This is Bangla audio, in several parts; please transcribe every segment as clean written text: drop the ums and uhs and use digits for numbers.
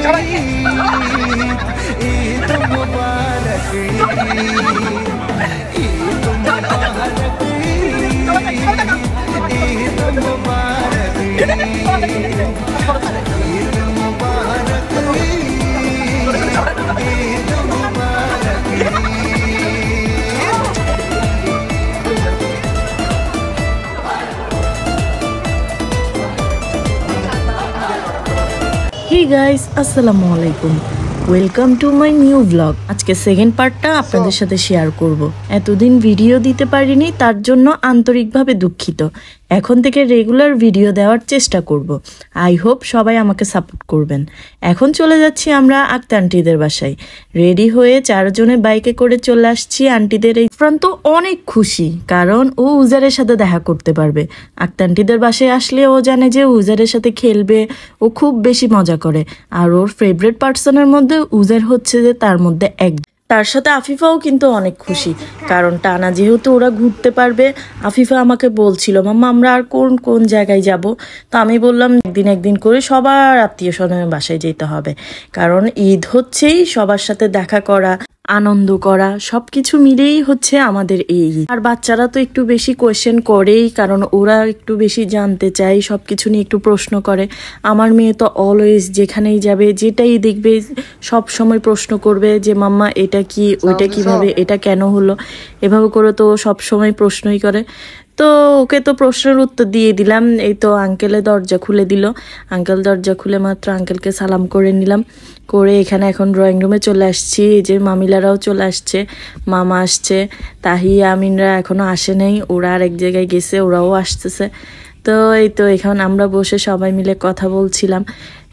Hey guys, Assalamualaikum. Welcome to my new blog. আজকে সেকেন্ড পার্টটা আপনাদের সাথে শেয়ার করব। এতদিন ভিডিও দিতে পারিনি, তার জন্য আন্তরিকভাবে দুঃখিত। এখন থেকে রেগুলার ভিডিও দেওয়ার চেষ্টা করব। আই হোপ সবাই আমাকে সাপোর্ট করবেন। এখন চলে যাচ্ছি আমরা আক্তার আন্টিদের বাসায়। রেডি হয়ে চারজনে বাইকে করে চলে আসছি আন্টিদের। এই প্রান্ত অনেক খুশি, কারণ ও উজারের সাথে দেখা করতে পারবে। আক্তার আন্টিদের বাসায় আসলে ও জানে যে উজারের সাথে খেলবে, ও খুব বেশি মজা করে। আর ওর ফেভারিট পার্সনের মধ্যে উজার হচ্ছে যে তার মধ্যে এক। তার সাথে আফিফাও কিন্তু অনেক খুশি, কারণ টানা যেহেতু ওরা ঘুরতে পারবে। আফিফা আমাকে বলছিল, মাম্মা আমরা আর কোন কোন জায়গায় যাব। তো আমি বললাম একদিন করে সবার আত্মীয় স্বজনের বাসায় যেতে হবে, কারণ ঈদ হচ্ছেই সবার সাথে দেখা করা, আনন্দ করা, সবকিছু মিলেই হচ্ছে আমাদের এই ঈদ। আর বাচ্চারা তো একটু বেশি কোয়েশ্চেন করেই, কারণ ওরা একটু বেশি জানতে চায়, সবকিছু নিয়ে একটু প্রশ্ন করে। আমার মেয়ে তো অলওয়েজ যেখানেই যাবে যেটাই দেখবে সব সময় প্রশ্ন করবে যে মাম্মা এটা কি, ওইটা কিভাবে, এটা কেন হলো, এভাবে করে তো সব সময় প্রশ্নই করে। তো ওকে তো প্রশ্নের উত্তর দিয়ে দিলাম। এই তো আঙ্কেলে দরজা খুলে দিল। আঙ্কেল দরজা খুলে মাত্র আঙ্কেলকে সালাম করে নিলাম, করে এখানে এখন ড্রয়িং রুমে চলে আসছি। এই যে মামিলারাও চলে আসছে, মামা আসছে, তাহিয়া আমিনরা এখনো আসে নাই, ওরা আরেক জায়গায় গেছে, ওরাও আসতেছে। তো এই তো এখন আমরা বসে সবাই মিলে কথা বলছিলাম।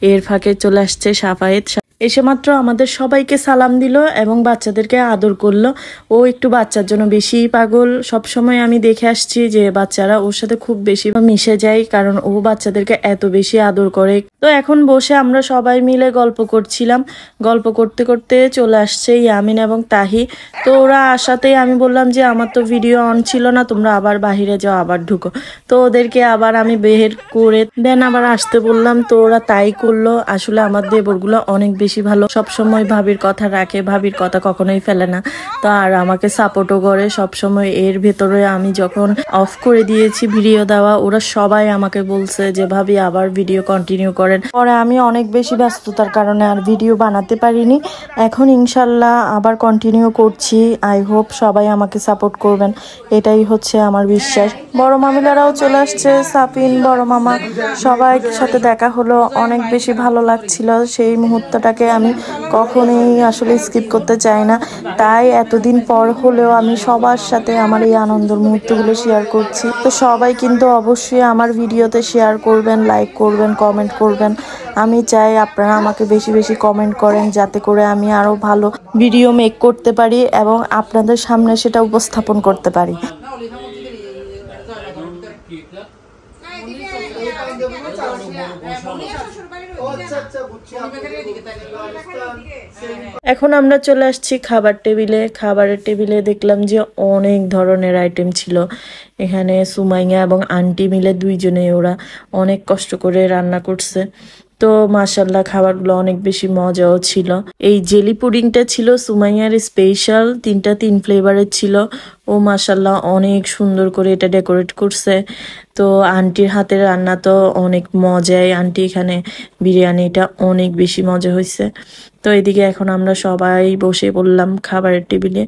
এর ফাঁকে চলে আসছে সাফায়েত। এসে মাত্র আমাদের সবাইকে সালাম দিল এবং বাচ্চাদেরকে আদর করলো। ও একটু বাচ্চার জন্য বেশি পাগল। সব সময় আমি দেখে আসছি যে বাচ্চারা ওর সাথে খুব বেশি মিশে যায়, কারণ ও বাচ্চাদেরকে এত বেশি আদর করে। তো এখন বসে আমরা সবাই মিলে গল্প করছিলাম। গল্প করতে করতে চলে আসছে ইয়ামিন এবং তাহি। তো ওরা আসাতেই আমি বললাম যে আমার তো ভিডিও অন ছিল না, তোমরা আবার বাহিরে যাও, আবার ঢুকো। তো ওদেরকে আবার আমি বের করে দেন আবার আসতে বললাম। তো ওরা তাই করলো। আসলে আমার দেবরগুলো অনেক বেশি ভালো, সবসময় ভাবির কথা রাখে, ভাবির কথা কখনোই ফেলে না। তো আর আমাকে সাপোর্টও করে সবসময়। এর ভেতরে আমি যখন অফ করে দিয়েছি ভিডিও দেওয়া, ওরা সবাই আমাকে বলছে যে ভাবি আবার ভিডিও কন্টিনিউ করেন। পরে আমি অনেক বেশি ব্যস্ততার কারণে আর ভিডিও বানাতে পারিনি। এখন ইনশাল্লাহ আবার কন্টিনিউ করছি। আই হোপ সবাই আমাকে সাপোর্ট করবেন, এটাই হচ্ছে আমার বিশ্বাস। বড় মামিলারাও চলে আসছে, সাফিন, বড় মামা, সবাই সাথে দেখা হলো। অনেক বেশি ভালো লাগছিল। সেই মুহূর্তটাকে আমি কখনোই আসলে স্কিপ করতে চাই না। তাই এতদিন পর হলেও আমি সবার সাথে আমার এই আনন্দের মুহূর্তগুলো শেয়ার করছি। তো সবাই কিন্তু অবশ্যই আমার ভিডিওতে শেয়ার করবেন, লাইক করবেন, কমেন্ট করবেন। আমি চাই আপনারা আমাকে বেশি বেশি কমেন্ট করেন, যাতে করে আমি আরো ভালো ভিডিও মেক করতে পারি এবং আপনাদের সামনে সেটা উপস্থাপন করতে পারি। এখন আমরা চলে আসছি খাবার টেবিলে। খাবারের টেবিলে দেখলাম যে অনেক ধরনের আইটেম ছিল। এখানে সুমাইয়া এবং আন্টি মিলে দুইজনে ওরা অনেক কষ্ট করে রান্না করছে। তো মাশাল্লাহ খাবারগুলো অনেক বেশি মজাও ছিল। এই জেলি পুডিংটা ছিল সুমাইয়ার স্পেশাল, তিন ফ্লেভারের ছিল। ও মাশাল্লাহ অনেক সুন্দর করে এটা ডেকোরেট করছে। তো আন্টির হাতের রান্না তো অনেক মজাই। আন্টি এখানে বিরিয়ানিটা অনেক বেশি মজা হয়েছে। তো এদিকে এখন আমরা সবাই বসে পড়লাম খাবারের টেবিলে।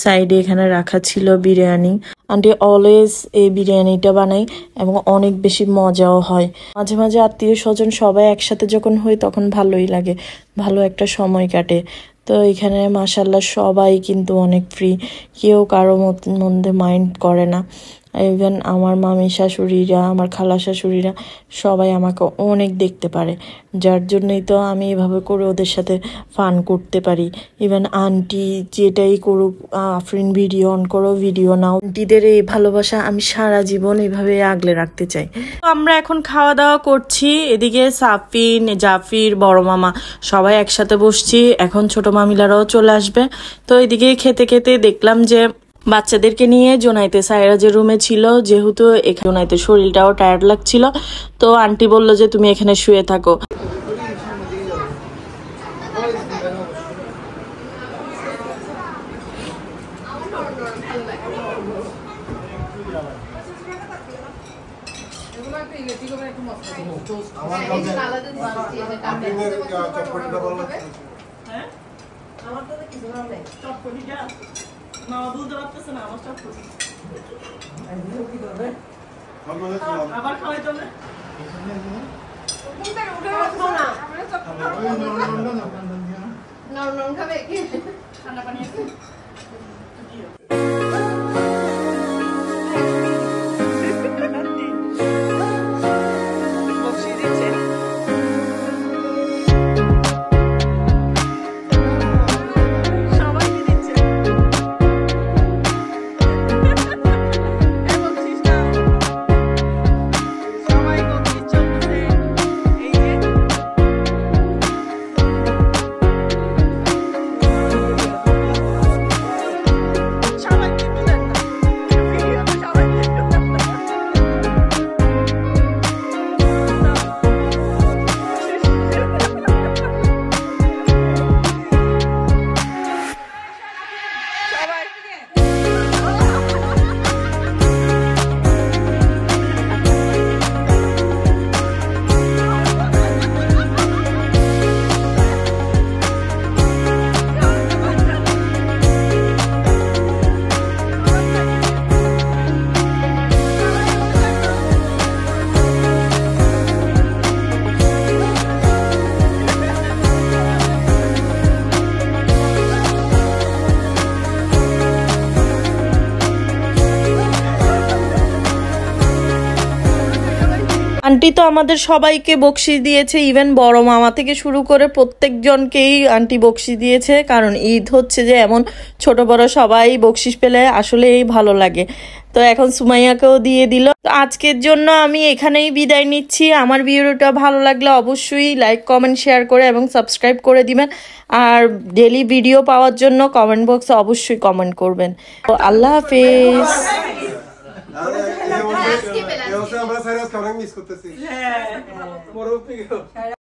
সাইডে এখানে রাখা ছিল বিরিয়ানি। আন্টি অলওয়েজ এই বিরিয়ানিটা বানাই এবং অনেক বেশি মজাও হয়। মাঝে মাঝে আত্মীয় স্বজন সবাই একসাথে যখন হয় তখন ভালোই লাগে, ভালো একটা সময় কাটে। তো এখানে মাশাল্লাহ সবাই কিন্তু অনেক ফ্রি, কেউ কারো মধ্যে মাইন্ড করে না। ইভেন আমার মামি শাশুড়িরা, আমার খালা শাশুড়িরা সবাই আমাকে অনেক দেখতে পারে, যার জন্যই তো আমি এভাবে করে ওদের সাথে ফান করতে পারি। ইভেন আন্টি যেটাই করুক, আফরিন ভিডিও অন করো, ভিডিও নাও। আন্টিদের এই ভালোবাসা আমি সারা জীবন এইভাবে আগলে রাখতে চাই। তো আমরা এখন খাওয়া দাওয়া করছি। এদিকে সাফিন, জাফির, বড় মামা সবাই একসাথে বসছি। এখন ছোট মামিলারাও চলে আসবে। তো এদিকে খেতে খেতে দেখলাম যে বাচ্চাদেরকে নিয়ে জোনাইতে সায়রা যে রুমে ছিল, যেহেতু জোনাইতে শরীরটাও টায়ার্ড লাগছিল, তো আন্টি বলল যে তুমি এখানে শুয়ে থাকো। আবার খাওয়াই চলে নরম খাবে কি ঠান্ডা পানি আছে আন্টি তো আমাদের সবাইকে বকশিশ দিয়েছে, ইভেন বড় মামা থেকে শুরু করে প্রত্যেকজনকেই আন্টি বকশিশ দিয়েছে। কারণ ঈদ হচ্ছে যে এমন ছোট বড় সবাই বকশিশ পেলে আসলেই ভালো লাগে। তো এখন সুমাইয়াকেও দিয়ে দিল। তো আজকের জন্য আমি এখানেই বিদায় নিচ্ছি। আমার ভিডিওটা ভালো লাগলে অবশ্যই লাইক কমেন্ট শেয়ার করে এবং সাবস্ক্রাইব করে দিবেন। আর ডেলি ভিডিও পাওয়ার জন্য কমেন্ট বক্সে অবশ্যই কমেন্ট করবেন। তো আল্লাহ হাফেজ। আমরা সাইরাস কারণ মিস করতেছি। হ্যাঁ